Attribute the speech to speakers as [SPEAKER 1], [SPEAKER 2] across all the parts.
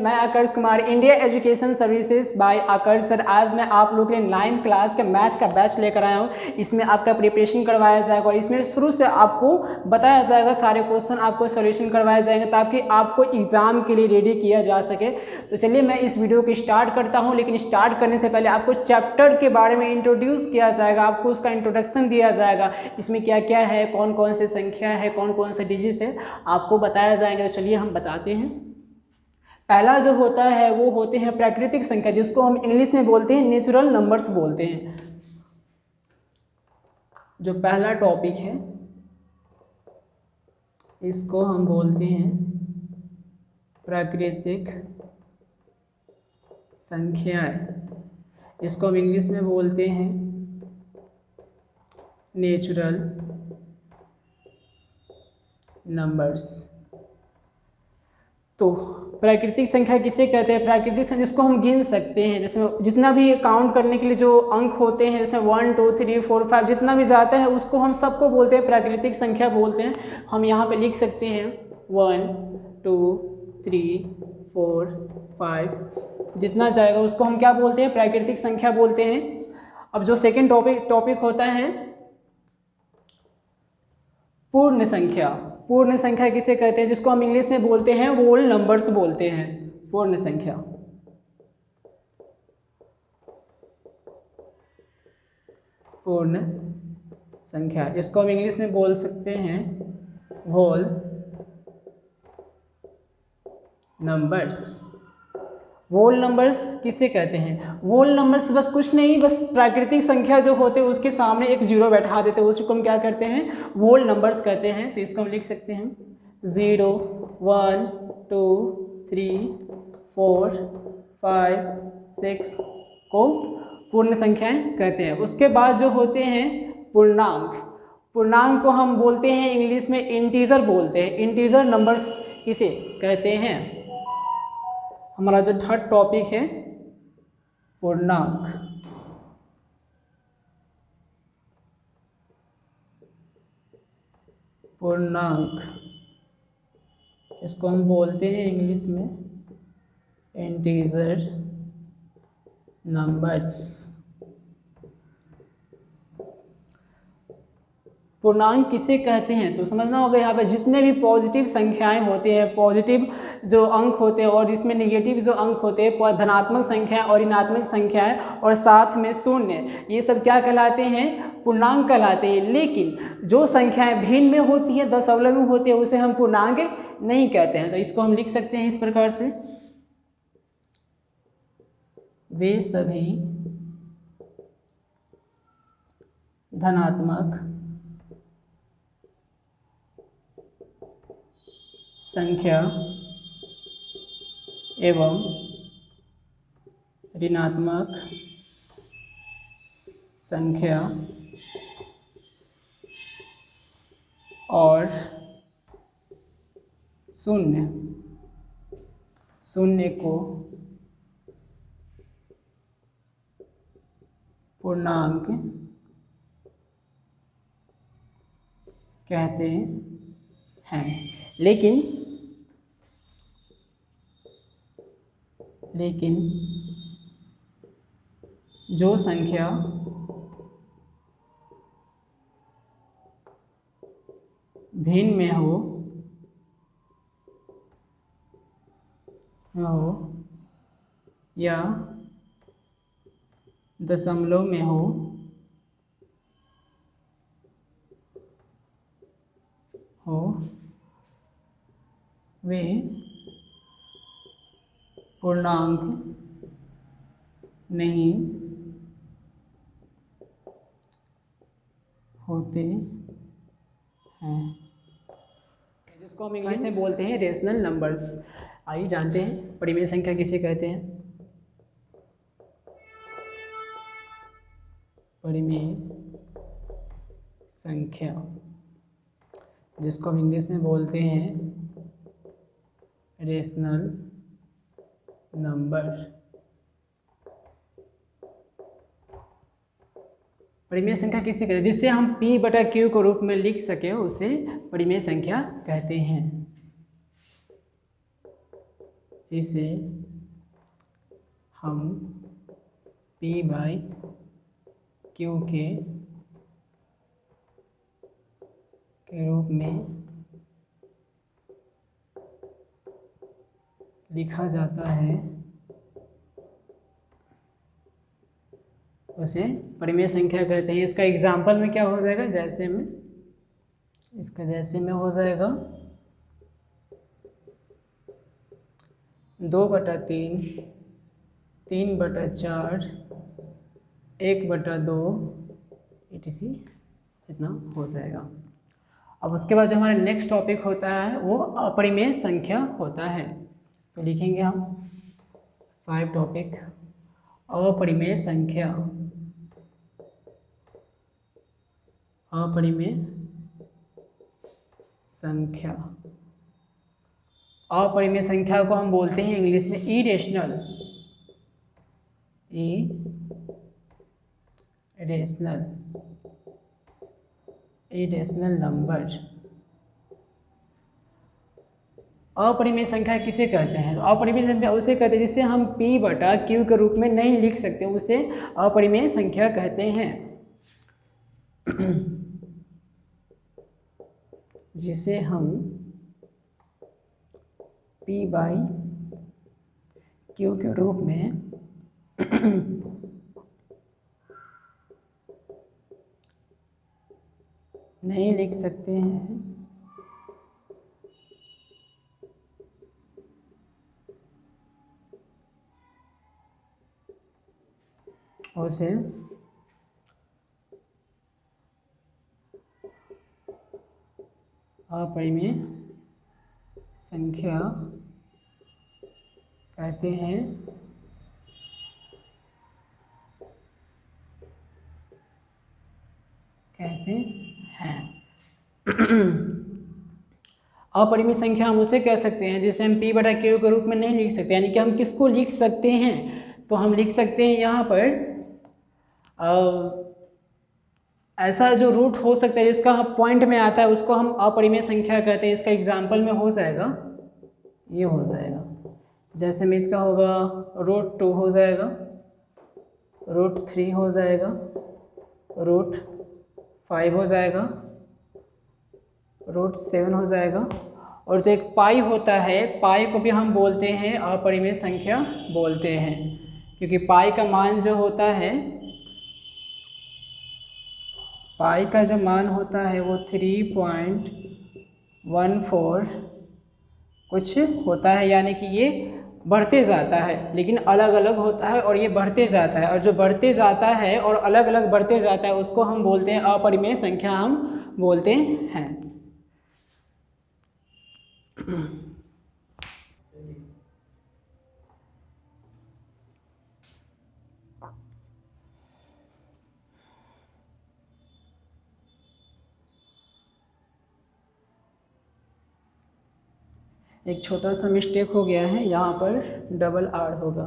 [SPEAKER 1] मैं Akarsh Kumar, India education services by Akarsh sir. आज मैं आप लोग के लिए 9th क्लास के मैथ का बैच लेकर आया हूँ। इसमें आपका प्रिपरेशन करवाया जाएगा और इसमें शुरू से आपको बताया जाएगा, सारे क्वेश्चन आपको सॉल्यूशन करवाए जाएंगे ताकि आपको एग्जाम के लिए रेडी किया जा सके। तो चलिए मैं इस वीडियो को स्टार्ट करता हूँ, लेकिन स्टार्ट करने से पहले आपको चैप्टर के बारे में इंट्रोड्यूस किया जाएगा, आपको उसका इंट्रोडक्शन दिया जाएगा, इसमें क्या क्या है, कौन कौन से संख्या है, कौन कौन से डिजिट है, आपको बताया जाएगा। तो चलिए हम बताते हैं। पहला जो होता है वो होते हैं प्राकृतिक संख्या, जिसको हम इंग्लिश में बोलते हैं नेचुरल नंबर्स बोलते हैं। जो पहला टॉपिक है इसको हम बोलते हैं प्राकृतिक संख्याएं, इसको हम इंग्लिश में बोलते हैं नेचुरल नंबर्स। तो प्राकृतिक संख्या किसे कहते हैं? प्राकृतिक संख्या जिसको हम गिन सकते हैं, जैसे जितना भी काउंट करने के लिए जो अंक होते हैं, जैसे 1 2 3 4 5 जितना भी जाता है उसको हम सबको बोलते हैं प्राकृतिक संख्या बोलते हैं। हम यहाँ पे लिख सकते हैं 1 2 3 4 5 जितना जाएगा उसको हम क्या बोलते हैं? प्राकृतिक संख्या बोलते हैं। अब जो सेकेंड टॉपिक होता है पूर्ण संख्या। पूर्ण संख्या किसे कहते हैं? जिसको हम इंग्लिश में बोलते हैं होल नंबर्स बोलते हैं। पूर्ण संख्या, पूर्ण संख्या, इसको हम इंग्लिश में बोल सकते हैं होल नंबर्स। होल नंबर्स किसे कहते हैं? होल नंबर्स बस कुछ नहीं, बस प्राकृतिक संख्या जो होते हैं उसके सामने एक जीरो बैठा देते हैं, उसको हम क्या करते हैं? होल नंबर्स कहते हैं। तो इसको हम लिख सकते हैं 0 1 2 3 4 5 6 को पूर्ण संख्याएं कहते हैं। उसके बाद जो होते हैं पूर्णांक। पूर्णांक को हम बोलते हैं इंग्लिश में इंटीजर बोलते हैं। इंटीजर नंबर्स किसे कहते हैं? हमारा जो थर्ड टॉपिक है पूर्णांक। पूर्णांक इसको हम बोलते हैं इंग्लिश में इंटीजर नंबर्स। पूर्णांक किसे कहते हैं तो समझना होगा। यहाँ पे जितने भी पॉजिटिव संख्याएं होती हैं, पॉजिटिव जो अंक होते हैं और इसमें निगेटिव जो अंक होते हैं, धनात्मक संख्याएं और ऋणात्मक संख्याएं और साथ में शून्य, ये सब क्या कहलाते हैं? पूर्णांक कहलाते हैं। लेकिन जो संख्याएं भिन्न में होती हैं, दशमलव में होती है, उसे हम पूर्णांक नहीं कहते हैं। तो इसको हम लिख सकते हैं इस प्रकार से, वे सभी धनात्मक संख्या एवं ऋणात्मक संख्या और शून्य को पूर्णांक कहते हैं। लेकिन जो संख्या भिन्न में हो या दशमलव में हो वे पूर्णांक नहीं होते हैं, जिसको हम इंग्लिश में बोलते हैं रेशनल नंबर्स। आइए जानते हैं परिमेय संख्या किसे कहते हैं। परिमेय संख्या जिसको हम इंग्लिश में बोलते हैं रेशनल नंबर। परिमेय संख्या किसे कहते हैं? जिससे हम P/Q के रूप में लिख सके उसे परिमेय संख्या कहते हैं। जिसे हम P/Q के रूप में लिखा जाता है, उसे परिमेय संख्या कहते हैं। इसका एग्जाम्पल में क्या हो जाएगा, जैसे में हो जाएगा 2/3, 3/4, 1/2 etc. इतना हो जाएगा। अब उसके बाद जो हमारा नेक्स्ट टॉपिक होता है वो अपरिमेय संख्या होता है। तो लिखेंगे हम 5 टॉपिक। अपरिमेय संख्या, अपरिमेय संख्या। अपरिमेय संख्या को हम बोलते हैं इंग्लिश में इरेशनल नंबर। अपरिमेय संख्या किसे कहते हैं? तो अपरिमेय संख्या उसे कहते हैं जिसे हम P/Q के रूप में नहीं लिख सकते, उसे अपरिमेय संख्या कहते हैं। जिसे हम P/Q के रूप में नहीं लिख सकते हैं, उसे अपरिमेय संख्या कहते हैं। अपरिमेय संख्या हम उसे कह सकते हैं जिसे हम P/Q के रूप में नहीं लिख सकते, यानी कि हम किसको लिख सकते हैं, तो हम लिख सकते हैं यहाँ पर ऐसा जो रूट हो सकता है जिसका पॉइंट में आता है उसको हम अपरिमेय संख्या कहते हैं। इसका एग्जाम्पल में हो जाएगा, ये हो जाएगा, जैसे में इसका होगा √2 हो जाएगा, √3 हो जाएगा, √5 हो जाएगा, √7 हो जाएगा। और जो एक पाई होता है, पाई को भी हम बोलते हैं अपरिमेय संख्या बोलते हैं, क्योंकि पाई का मान जो होता है, पाई का जो मान होता है वो 3.14 कुछ होता है, यानी कि ये बढ़ते जाता है लेकिन अलग अलग होता है और ये बढ़ते जाता है, और जो बढ़ते जाता है और अलग अलग बढ़ते जाता है उसको हम बोलते हैं अपरिमेय संख्या हम बोलते हैं। एक छोटा सा मिस्टेक हो गया है, यहाँ पर डबल R होगा,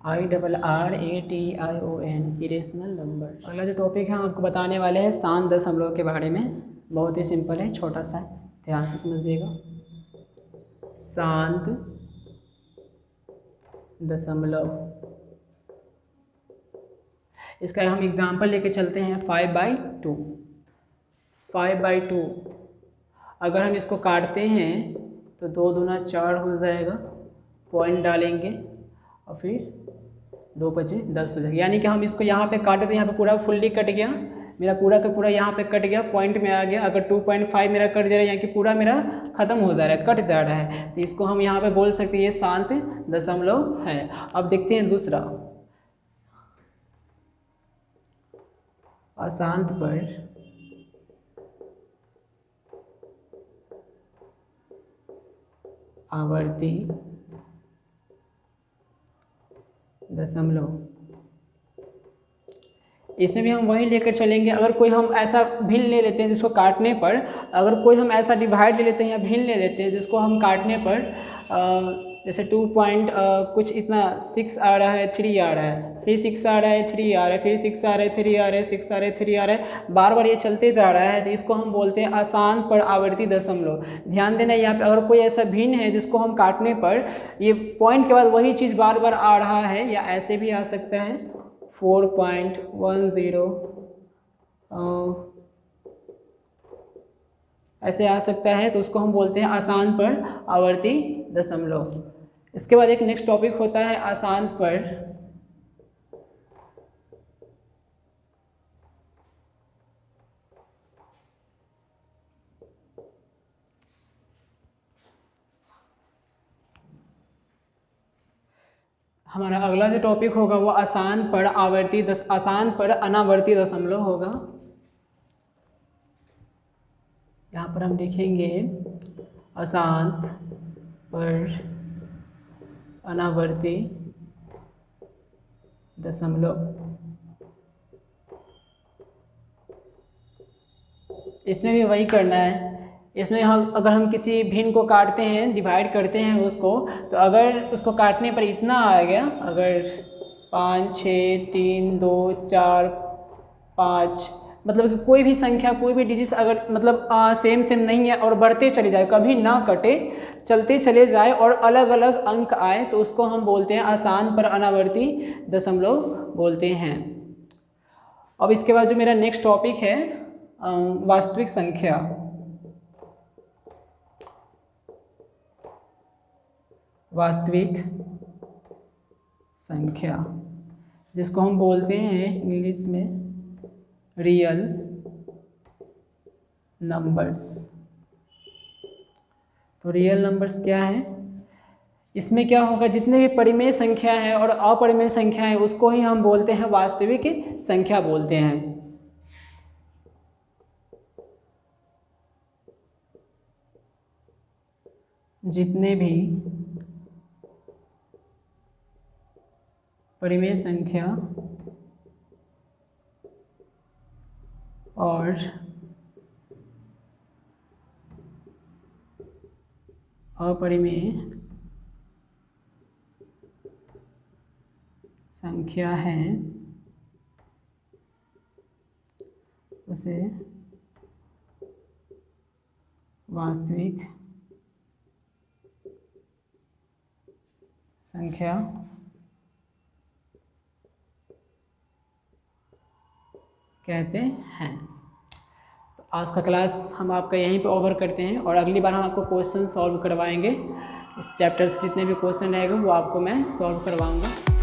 [SPEAKER 1] IRRATION, इरेशनल नंबर। अगला जो टॉपिक है हम आपको बताने वाले हैं शांत दशमलव के बारे में। बहुत ही सिंपल है, छोटा सा, ध्यान से समझिएगा। शांत दशमलव, इसका हम एग्जाम्पल लेके चलते हैं 5/2। 5/2 अगर हम इसको काटते हैं तो 2 दूना 4 हो जाएगा, पॉइंट डालेंगे और फिर 2 बचे 10 हो जाएगा, यानी कि हम इसको यहाँ पे काटे तो यहाँ पे पूरा फुल्ली कट गया, मेरा पूरा का पूरा यहाँ पे कट गया, पॉइंट में आ गया। अगर 2.5 मेरा कट जा रहा है, यानी कि पूरा मेरा खत्म हो जा रहा है, कट जा रहा है, तो इसको हम यहाँ पे बोल सकते हैं ये शांत दशमलव है। अब देखते हैं दूसरा, अशांत पर आवर्ती दशमलव, इसमें भी हम वही लेकर चलेंगे। अगर कोई हम ऐसा भिन्न ले लेते हैं जिसको काटने पर, अगर कोई हम ऐसा डिवाइड ले लेते हैं या भिन्न ले लेते हैं जिसको हम काटने पर जैसे 2 पॉइंट कुछ इतना 6 आ रहा है, 3 आ रहा है, फिर 6 आ रहा है, 3 आ रहा है, फिर 6 आ रहा है, 3 आ रहा है, 6 आ रहा है, 3 आ रहा है, बार बार ये चलते जा रहा है, तो इसको हम बोलते हैं आसान पर आवर्ती दशमलव। ध्यान देना, यहाँ पे अगर कोई ऐसा भिन्न है जिसको हम काटने पर ये पॉइंट के बाद वही चीज़ बार बार आ रहा है, या ऐसे भी आ सकता है 4.10 ऐसे आ सकता है, तो उसको हम बोलते हैं आसान पर आवर्ती दशमलव। इसके बाद एक नेक्स्ट टॉपिक होता है आसान पर हमारा अगला जो टॉपिक होगा वो आसान पर अनावर्ती दशमलव होगा। यहाँ पर हम लिखेंगे आसान पर अनावर्ती दशमलव। इसमें भी वही करना है। इसमें अगर हम किसी भिन्न को काटते हैं, डिवाइड करते हैं उसको, तो अगर उसको काटने पर इतना आ गया, अगर 5, 6, 3, 2, 4, 5, मतलब कि कोई भी संख्या, कोई भी डिजिट अगर मतलब सेम नहीं है और बढ़ते चले जाए, कभी ना कटे, चलते चले जाए और अलग अलग अंक आए, तो उसको हम बोलते हैं आसान पर अनावर्ती दशमलव बोलते हैं। अब इसके बाद जो मेरा नेक्स्ट टॉपिक है वास्तविक संख्या। वास्तविक संख्या जिसको हम बोलते हैं इंग्लिश में रियल नंबर्स। तो रियल नंबर्स क्या है? इसमें क्या होगा, जितने भी परिमेय संख्या है और अपरिमेय संख्या है उसको ही हम बोलते हैं वास्तविक संख्या बोलते हैं। जितने भी परिमेय संख्या और अपरिमेय संख्या है उसे वास्तविक संख्या कहते हैं। तो आज का क्लास हम आपका यहीं पे ओवर करते हैं और अगली बार हम आपको क्वेश्चन सॉल्व करवाएंगे। इस चैप्टर से जितने भी क्वेश्चन रहेंगे वो आपको मैं सॉल्व करवाऊंगा।